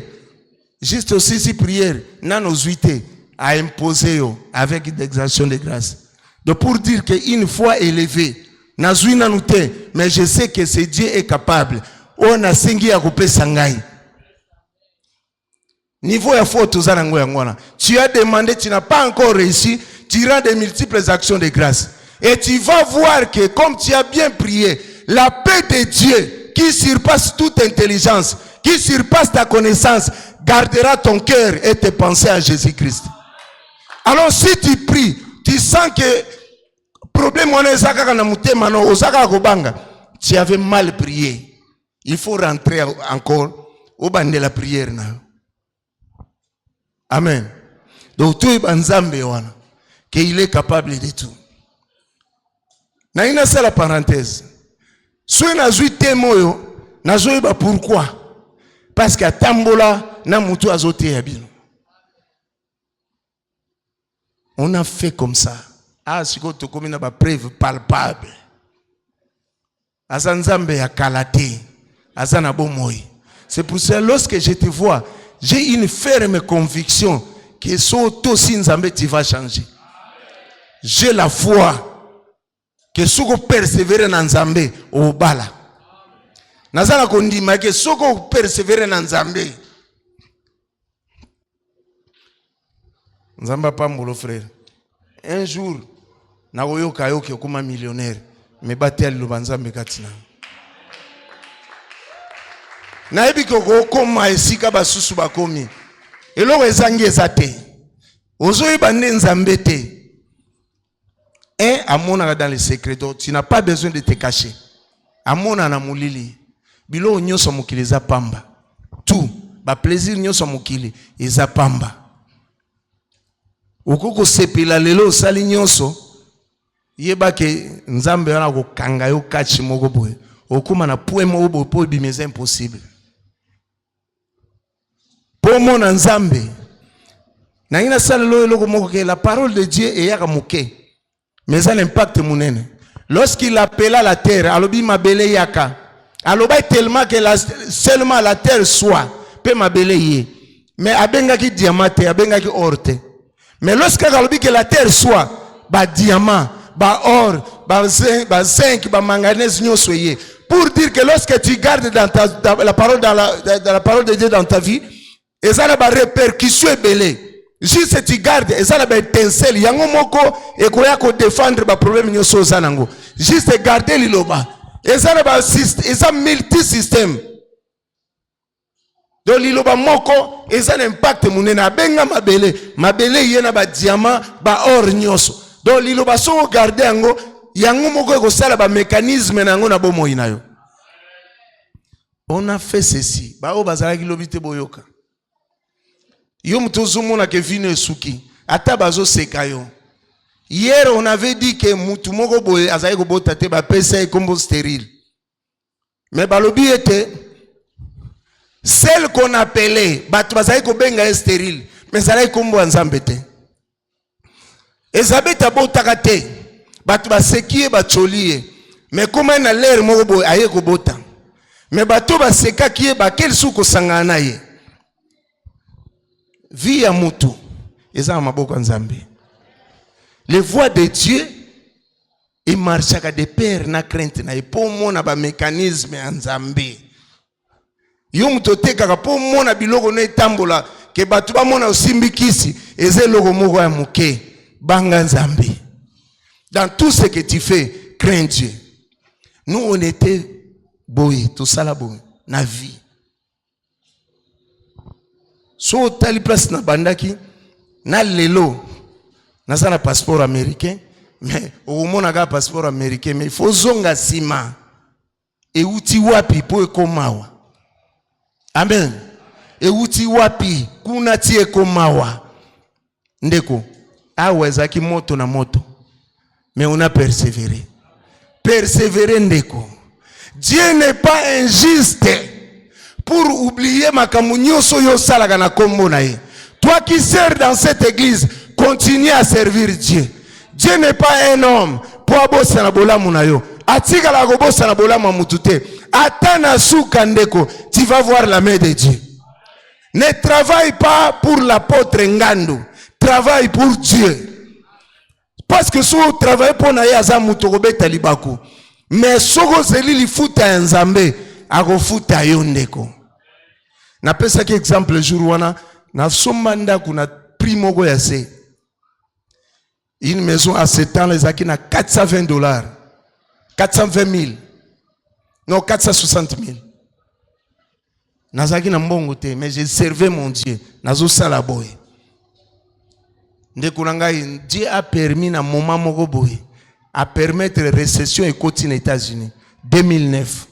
Juste aussi si prière, n'a nos huités à imposer avec des actions de grâce. Donc pour dire qu'une fois élevé, mais je sais que ce Dieu est capable. On a singi à couper sangai. Niveau ya faute tu as demandé, tu n'as pas encore réussi, tu rends de multiples actions de grâce. Et tu vas voir que comme tu as bien prié, la paix de Dieu qui surpasse toute intelligence, qui surpasse ta connaissance, gardera ton cœur et tes pensées à Jésus-Christ. Alors si tu pries, tu sens que problème tu avais mal prié. Il faut rentrer encore au banc de la prière. Amen. Donc tout est qu'il est capable de tout. Naina c'est la parenthèse. Soit na zui temoyo, na zui ba pourquoi? Parce que tambola na mutu azote yabino. On a fait comme ça. Ah, si tu as une preuve palpable. Azanzambe ya kalate. Azana bomoy. C'est pour ça lorsque je te vois, j'ai une ferme conviction que soto sinzambe tu vas changer. J'ai la foi que soko persévérer dans Nzambe au bala. Nazana kondima que soko persévérer dans Nzambe. Nzamba pambolo frère. Un jour, na oyoka yoke okuma millionnaire, mais bate ali lobanzambe katina. Na ebi ko koma esika basusu bakomi. Eloko ezangi ezate. Ozoyeba nde nzambe te. Amona dans les secrets, donc tu n'as pas besoin de te cacher. Amona na mulili. Bilo nyoso mukili za pamba. Tout, ba plaisir nyoso mukili eza pamba. Okoko sepela lelo sali nyoso. Yeba ke nzambe wana ko kanga yo kachi moko boye. Okuma na poe moko boye po bimeza impossible. Po mona nzambe. Na ina sala lo eloko moko ke la parole de Dieu eyaka muke. Mais ça l'impact monene. Lorsqu'il appela la terre, alobi mabele yaka. Aloba tellement que seulement la terre soit pe mabele ye. Mais abenga ki diamante, abenga ki orte. Mais lorsqu'il alobi que la terre soit ba diamant, ba or, ba zinc, ba manganèse nyoso ye. Pour dire que lorsque tu gardes dans la parole dans la parole de Dieu dans ta vie, et ça a ba répercussion belé. Juste tu gardes et ça la étincelle yango moko et koya ko défendre ba problème nyoso zanango. Juste garder liloba. Et ça la système, et ça multi système. Donc liloba moko et ça l'impact munena benga mabele yena ba diamant ba or nyoso. Donc liloba so garder yango moko ko sala ba mécanisme nango na bomo inayo. On a fait ceci. Ba o bazala ki lobite boyoka. Yo mtozumu na kevino esuki ata bazo sekayo. Hier on avait dit que mutu moko boye azaye ko bota te ba pesa ekombo stérile. Mais balobi était celle qu'on appelait batu bazaye ko benga stérile mais ça lay kombo nzambe te. Ezabeta bota te batu basekie bacholie mais comment na l'air moko boye aye ko bota. Mais batu baseka kie ba quel suko sangana ye. Vie à mutu eza maboko nzambe. Les voies de Dieu et marchaka de père na crainte na po mona ba mécanisme nzambe. Yo mutote kaka po mona biloko na etambola ke batu ba mona osimbikisi eze logo moko ya muke banga nzambe. Dans tout ce que tu fais, crains Dieu. Nous on était boy tout ça la boy na vie. So tali place na bandaki na lelo na passeport américain mais au mona ga passeport américain mais il faut zonga sima e uti wapi po ekomawa. Amen. E uti wapi kuna ti ekomawa. Ndeko aweza ki moto na moto mais on a persévéré. Persévérer ndeko. Dieu n'est pas injuste pour oublier makambo nyonso yo salaka na kombo na ye. Toi qui sers dans cette église, continue à servir Dieu. Dieu n'est pas un homme pour abosa na bolamu na yo. Atika la gobosa na bolamu mutute. Atana suka ndeko, tu vas voir la main de Dieu. Ne travaille pas pour l'apôtre Ngando, travaille pour Dieu. Parce que si vous travaillez pour na ya za mutokobe talibaku, mais soko zeli li futa nzambe, ako futa yo ndeko. Na pesa ki exemple jour wana na sombanda kuna primo go yase. Une maison à 7 ans les aki na $420. 420 000. Non 460 000. Nazaki na mbongo te mais j'ai servi mon Dieu. Nazo sala boy. Ndeko ngai Dieu a permis na moment moko boy à permettre récession et continue aux États-Unis 2009.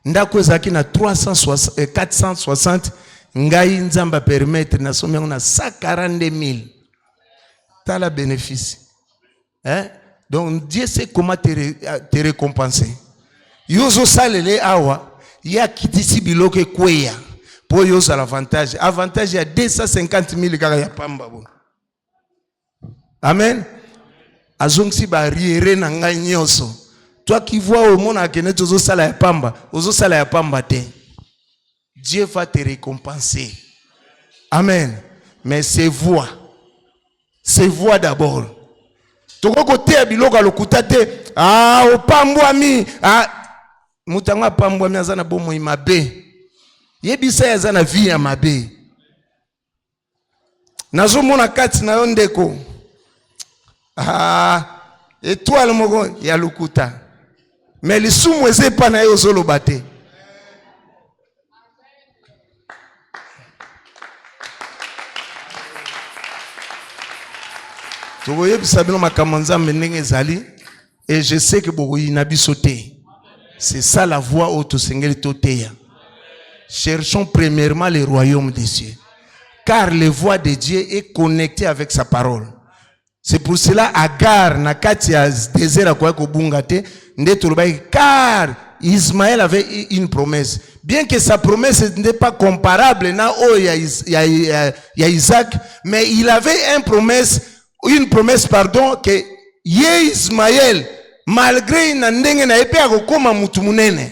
Ndako ezaki na 460 ngai nzamba permettre na somme na 142 000. T'as la bénéfice. Hein? Donc Dieu sait comment te récompenser. Yozo salele awa ya kitisi biloke kweya pour yozo l'avantage. Avantage ya 250 000 kaka ya pamba bo. Amen. Azongsi ba riere na ngai nyoso. Toi qui vois au monde à Kenya, tu as sala ya pamba, ozo sala ya pamba te. Dieu va te récompenser. Amen. Mais c'est voix d'abord. Toko kote ya biloko lokuta te. Ah, o pambwami. Ah, mutanga pambwami azana bomo imabe. Yebisa yazana vie ya mabe. nazomona kati na yo ndeko étoile moko ya lukuta mais lisumu eza epa na ye ozoloba te. tokoyebisa bino makambo nzambe ndenge ezali et je sais que bokoyina biso te. C'est ça la voie au tosengeli toteya. Cherchons premièrement le royaume des cieux, car les voies de Dieu est connectée avec sa parole. C'est pour cela Agar na kati ya désert kwa kobunga te ndeto lobai, car Ismaël avait une promesse. Bien que sa promesse n'est pas comparable na ya Isaac, mais il avait une promesse que Ismaël malgré na ndenge na epe akokoma mutu munene.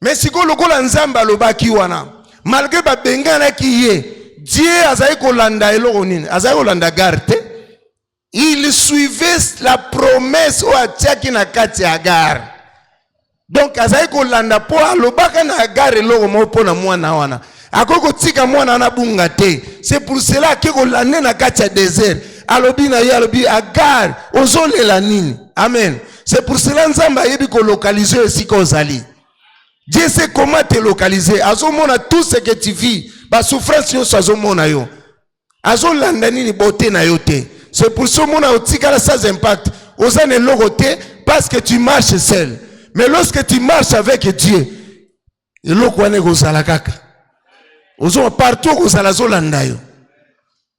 Mais siko lokola nzamba lobaki wana malgré ba bengana ki ye Dieu azali kolanda eloko nini, azali kolanda garde. Il suivait la promesse o atiaki na kati ya Agar. Donc azali kolanda po alobaka na Agar eloko mo pona mwana wana akoko tika mwana na bunga te. C'est pour cela que kolanda na kati ya désert alobi na ye alobi Agar ozolela nini. Amen. C'est pour cela nzamba yebi ko localiser esika ozali. Dieu sait comment te localiser. Azomona tout ce que tu vis. Ba souffrance yo azomona yo. Azolanda nini beauté na yo te. C'est pour ça mona otikala sans impact. Ozane logote parce que tu marches seul. Mais lorsque tu marches avec Dieu, eloko wane kozala kaka. Ozo partout kozala zolanda yo.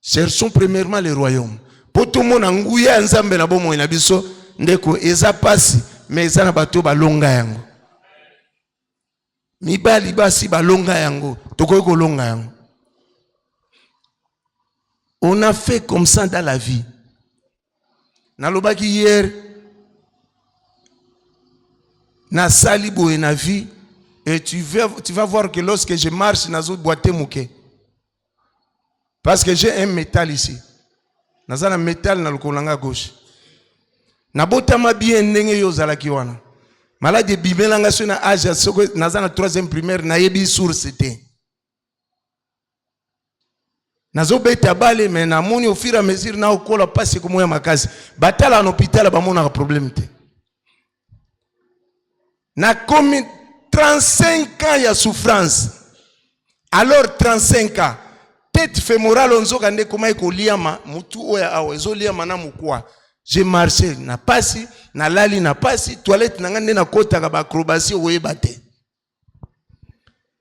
Cherchons premièrement le royaume. Po tout mona nguya nzambe na bomo na biso ndeko eza pasi mais eza na bato balonga yango. Mibali basi balonga yango, tokoki kolonga yango. On a fait comme ça dans la vie. Nalobaki hier na sali boye na vie et tu vas voir que lorsque je marche nazo boite mouke. Parce que j'ai un métal ici. Nazana métal na lokolanga gauche. Nabotama bien ndenge yo zalaki wana. Malade bibelanga so na âge soko nazana 3e primaire na yebi source te. Nazo beta bale mais na moni au fur et à mesure na okola passe comme ya makasi. Batala en hôpital ba mona problème te. Na comme 35 ans ya souffrance. Alors 35 ans tête fémorale onzoka nde koma ekoliama mutu oya awe ezoliama na mukwa. J'ai marché na pasi na lali na pasi toilette na ngande na kota ka ba acrobatie oyeba te.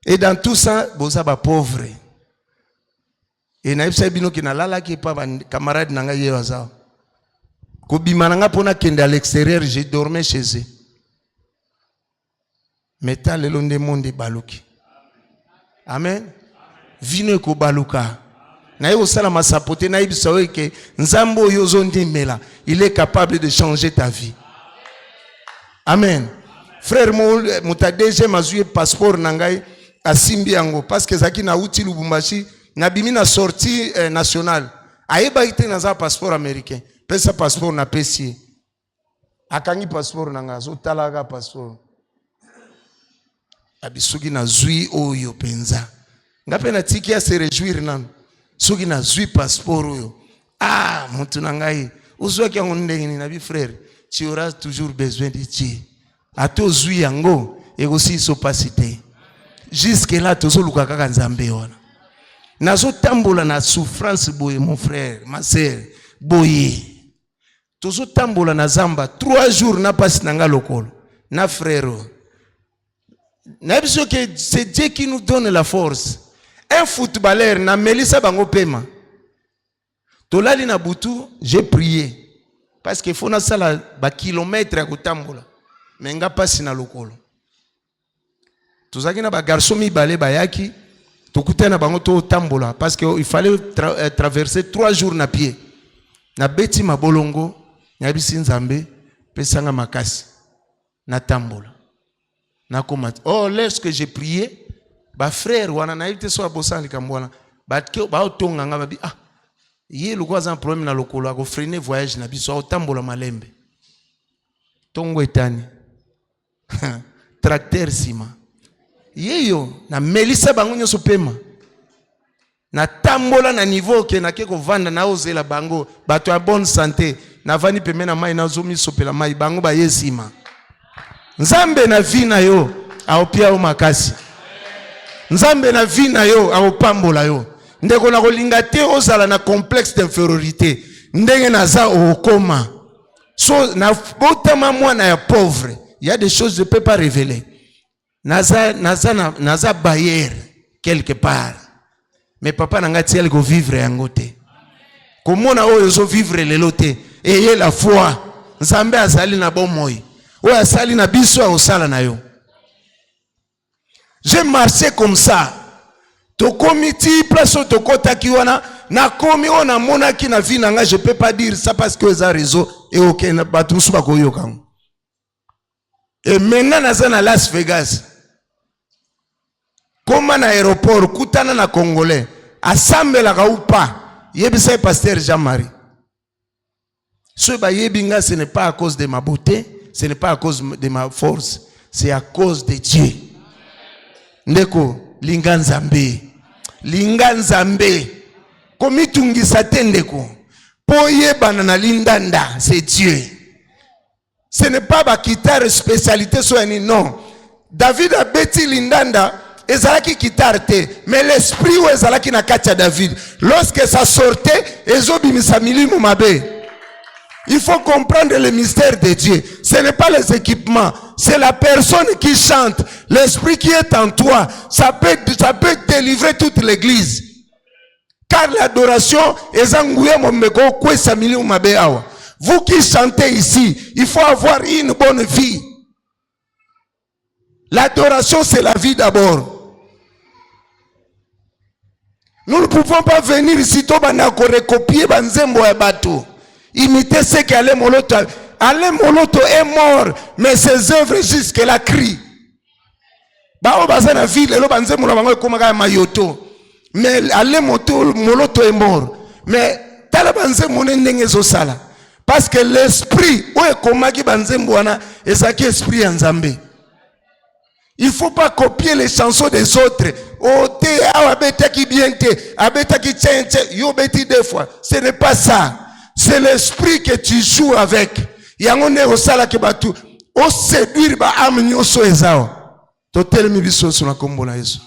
Et dans tout ça boza ba pauvre. Et na ibsa bino ki na lala ki pa ba camarade na nga ye waza. Ko bimana nga pona kende à l'extérieur, j'ai dormi chez eux. Meta lelo nde monde baluki. Amen. Vino ko baluka. Na yo sala masapote na ibisa weke nzambo yo zonde mela, il est capable de changer ta vie. Amen. Frère muta deuxième azui passeport nangai asimbi yango parce que zaki na uti Lubumbashi na bimi na sortie nationale. Ayeba ite na za passeport américain. Pesa passeport na pesi. Akangi passeport nanga zo talaga passeport. Abisugi na zui oyo penza. Ngape na tiki ya se réjouir nan. Sugi na zui passeport oyo. Ah, mutu nangai. Uzwa kia ngondeni na bi frère. Tu auras toujours besoin de Dieu. Ato zui yango et aussi so pasité. Jusque là tozo luka kaka nzambe wana. Nazo tambola na souffrance boye mon frère, ma sœur, boye. Tozo tambola na zamba 3 jours na passe nanga lokolo. Na frère. Na biso que c'est Dieu qui nous donne la force. Un footballeur na Melissa bango pema. Tolali na butu, j'ai prié. Parce qu'il faut na sala ba kilomètre ya kotambola. Menga pasi na lokolo. Tozaki na ba garçon mibale bayaki, tokutana bango to tambola parce qu'il fallait traverser 3 jours na pied. Na beti mabolongo, na bisi nzambe, pesanga makasi na tambola. Na koma. Oh, lorsque j'ai prié, ba frère wana na ibite so abosani kambwana, ba otonga nga babi ah. Yé le quoi un problème na lokolo a freiner voyage na biso o tambola malembe. Tongo etani. Tracteur sima. Yeyo na Melissa bango nyoso pema. na tambola na niveau ke na ke ko vanda na ozela bango bato ya bonne santé na vani pembe na mai na zomi sopela mai bango ba yesima nzambe na vina yo aopia o makasi nzambe na vina yo aopambola yo ndeko na kolinga te ozala na complexe d'infériorité ndenge naza okoma so na botama mwana ya pauvre il y a des choses je peux pas révéler naza barrière quelque part mais papa nanga tiel ko vivre yango te komona oyo zo vivre lelo te eye la foi nzambe azali na bomoi oyo asali na biso osala na yo. J'ai marché comme ça. To komiti place to kotaki wana na komi ona mona ki na vie nanga je peux pas dire ça parce que ça réseau et OK na batusu ba koyoka. Et maintenant naza na Las Vegas. Koma na aéroport kutana na congolais asambela ka upa yebisa pasteur Jean-Marie. Ce ba yebinga ce n'est pas à cause de ma beauté, ce n'est pas à cause de ma force, c'est à cause de Dieu. Ndeko linga nzambe komitungisa te ndeko po yebana na lindanda c'est Dieu. Ce n'est pas ba guitare spécialité soani non. David a beti lindanda ezalaki guitare te mais l'esprit ou ezalaki na katia David lorsque ça sortait ezobimisa milimu mabe. Il faut comprendre le mystère de Dieu. Ce n'est pas les équipements, c'est la personne qui chante. L'esprit qui est en toi, ça peut délivrer toute l'église. Car l'adoration est vous qui chantez ici, il faut avoir une bonne vie. L'adoration, c'est la vie d'abord. Nous ne pouvons pas venir ici, recopier Banzembo et Bateau. Imiter ce qu'Alain Moloto. Alain Moloto est mort, mais ses œuvres jusque-là crient. Mais Alain Moloto est mort. Mais parce que l'esprit, il ne faut pas copier les chansons des autres. Ce n'est pas ça. C'est l'esprit que tu joues avec. Yangone osala ke batu o séduire ba âme nyoso ezao. To telemi biso na kombo na Yesu.